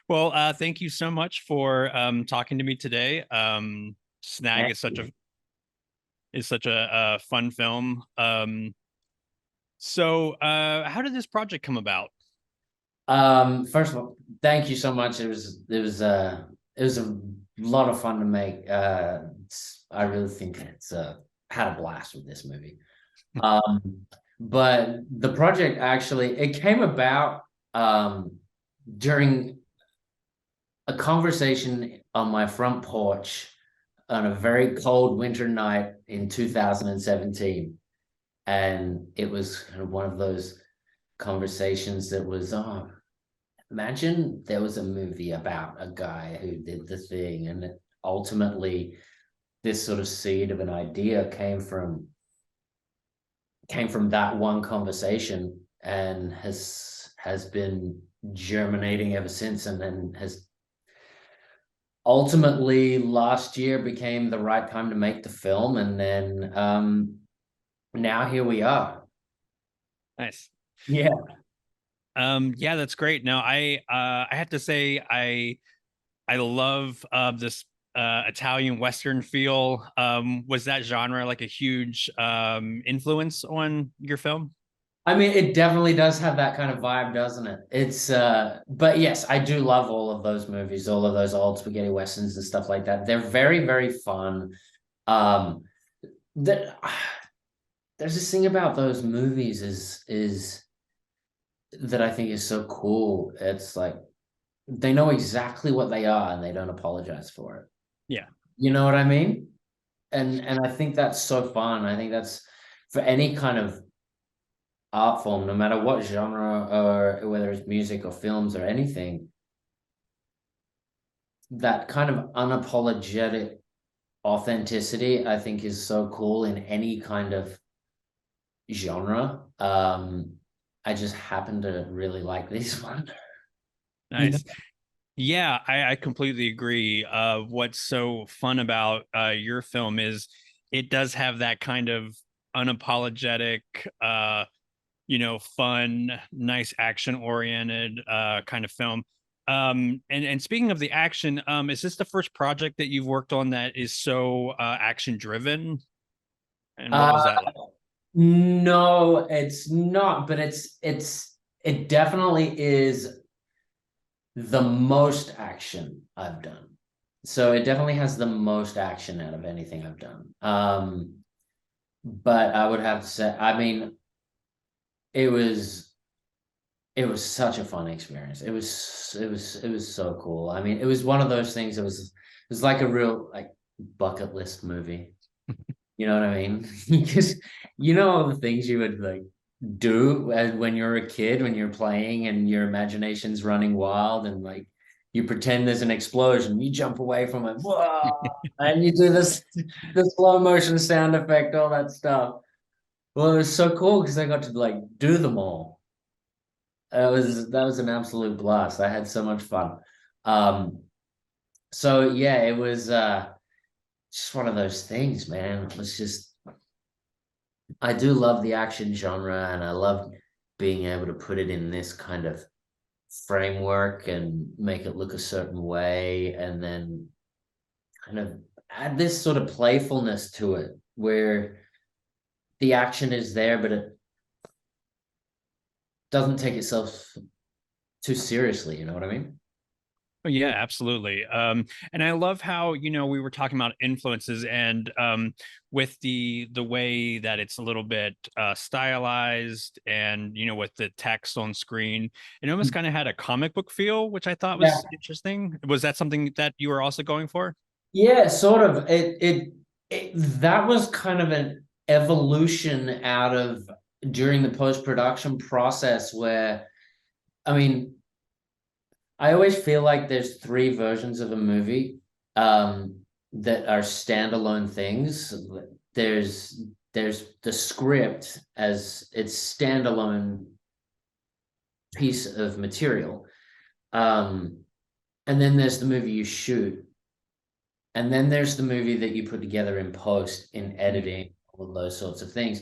Well, thank you so much for talking to me today. Snag is such a fun film. So how did this project come about? First of all, thank you so much. It was a lot of fun to make. I really think it's had a blast with this movie. Um, but the project actually it came about during a conversation on my front porch on a very cold winter night in 2017. And it was kind of one of those conversations that was, oh, imagine there was a movie about a guy who did the thing, and ultimately this sort of seed of an idea came from that one conversation and has been germinating ever since, and then has ultimately last year became the right time to make the film, and then now here we are. Nice. Yeah. Yeah, that's great. Now, I have to say I love this Italian Western feel. Was that genre like a huge influence on your film? I mean, it definitely does have that kind of vibe, doesn't it? But yes, I do love all of those movies, all of those old spaghetti westerns and stuff like that. They're very, very fun. Um, that there's this thing about those movies is that I think is so cool. It's like they know exactly what they are and they don't apologize for it. Yeah. You know what I mean? And I think that's so fun. I think that's for any kind of art form, no matter what genre or whether it's music or films or anything, that kind of unapologetic authenticity, I think, is so cool in any kind of genre. I just happen to really like this one. You know? Nice. Yeah, I completely agree. What's so fun about your film is it does have that kind of unapologetic, fun, nice action oriented kind of film. And speaking of the action, is this the first project that you've worked on that is so action driven? And what was Uh, that like? no, it's not, but it definitely is the most action I've done. So it definitely has the most action out of anything I've done. But I would have to say, I mean, it was it was such a fun experience. It was so cool. I mean, it was one of those things. It was like a real like bucket list movie. You know what I mean? Because you know all the things you would like do when you're a kid, when you're playing and your imagination's running wild, and like you pretend there's an explosion, you jump away from it, whoa, and you do this the slow motion sound effect, all that stuff. Well, it was so cool because I got to like do them all. That was an absolute blast. I had so much fun. Um, so yeah, it was just one of those things, man. It was just I do love the action genre and I love being able to put it in this kind of framework and make it look a certain way and then kind of add this sort of playfulness to it where the action is there, but it doesn't take itself too seriously, you know what I mean? Oh, yeah, absolutely. And I love how, we were talking about influences and with the way that it's a little bit stylized and, with the text on screen, it almost kind of had a comic book feel, which I thought Yeah. was interesting. Was that something that you were also going for? Yeah, sort of. That was kind of an evolution out of during the post-production process where, I mean, I always feel like there's three versions of a movie that are standalone things. There's there's the script as its standalone piece of material. Um, and then there's the movie you shoot. And then there's the movie that you put together in post, in Mm. editing, all those sorts of things.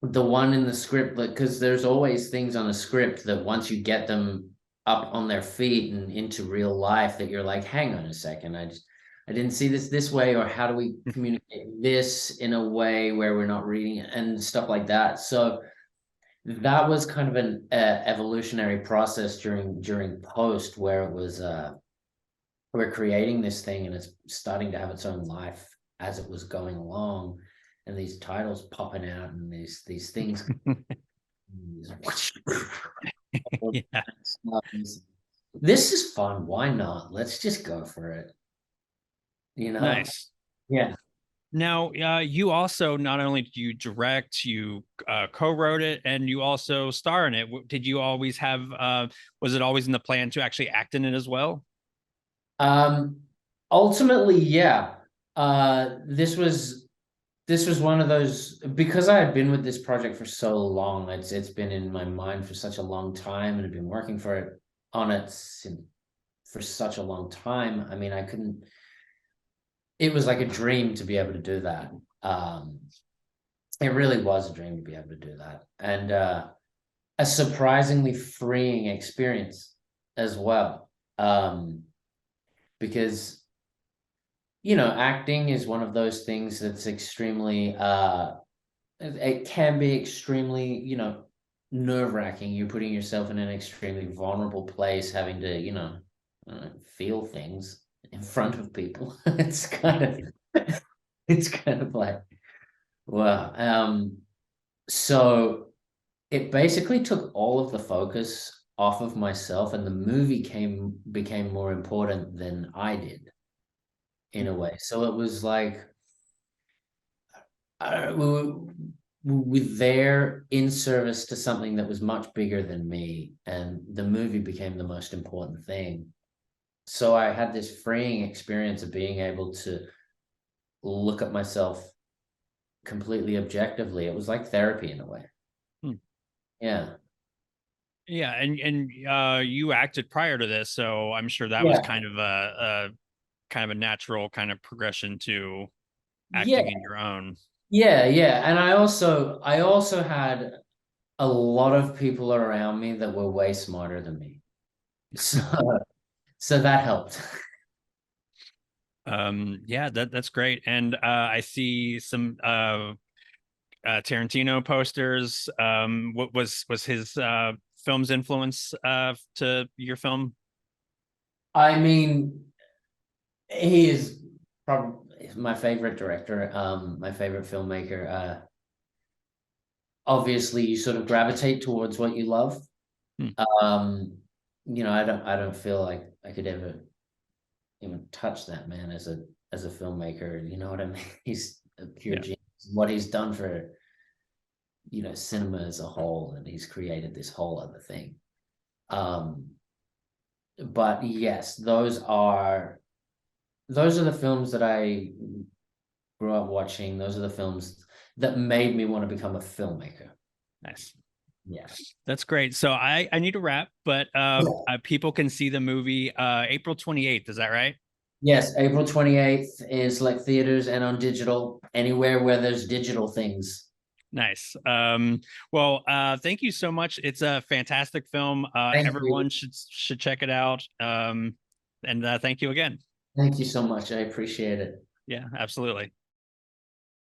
The one in the script, because there's always things on a script that once you get them up on their feet and into real life that you're like, hang on a second, I didn't see this way, or how do we communicate this in a way where we're not reading it and stuff like that. So that was kind of an evolutionary process during post, where it was we're creating this thing and it's starting to have its own life as it was going along, and these titles popping out and these things. Yeah. This is fun. Why not? Let's just go for it. Nice. Yeah. Now, you also not only did you direct, you co-wrote it, and you also star in it. Did you always have? Was it always in the plan to actually act in it as well? Um, Ultimately, yeah. This was one of those, because I had been with this project for so long. It's been in my mind for such a long time, and I've been working on it for such a long time. I mean, I couldn't. It was like a dream to be able to do that. Um, it really was a dream to be able to do that, and a surprisingly freeing experience as well. Because acting is one of those things that's extremely it can be extremely, nerve-wracking. You're putting yourself in an extremely vulnerable place, having to, feel things in front of people. It's kind of like, wow. So it basically took all of the focus off of myself, and the movie became more important than I did, in a way. So it was like, we were there in service to something that was much bigger than me, and the movie became the most important thing. So I had this freeing experience of being able to look at myself completely objectively. It was like therapy in a way. Hmm. Yeah. Yeah, and you acted prior to this, so I'm sure that was Yeah. kind of a kind of a natural kind of progression to Yeah. acting in your own. Yeah. Yeah. And I also had a lot of people around me that were way smarter than me. So so that helped. Yeah, that's great. And I see some Tarantino posters. What was his film's influence to your film? I mean, he is probably my favorite director, my favorite filmmaker. Obviously, you sort of gravitate towards what you love. Hmm. Um, I don't feel like I could ever even touch that man as a filmmaker. You know what I mean? He's a pure Yeah. genius. What he's done for cinema as a whole, and he's created this whole other thing. Um, but yes, those are the films that I grew up watching. Those are the films that made me want to become a filmmaker. Nice. Yeah. That's great. So I need to wrap, but people can see the movie April 28th. Is that right? Yes, April 28th is like theaters and on digital, anywhere where there's digital things. Nice. Well, thank you so much. It's a fantastic film. Thank you. Everyone should check it out. And thank you again. Thank you so much. I appreciate it. Yeah, absolutely.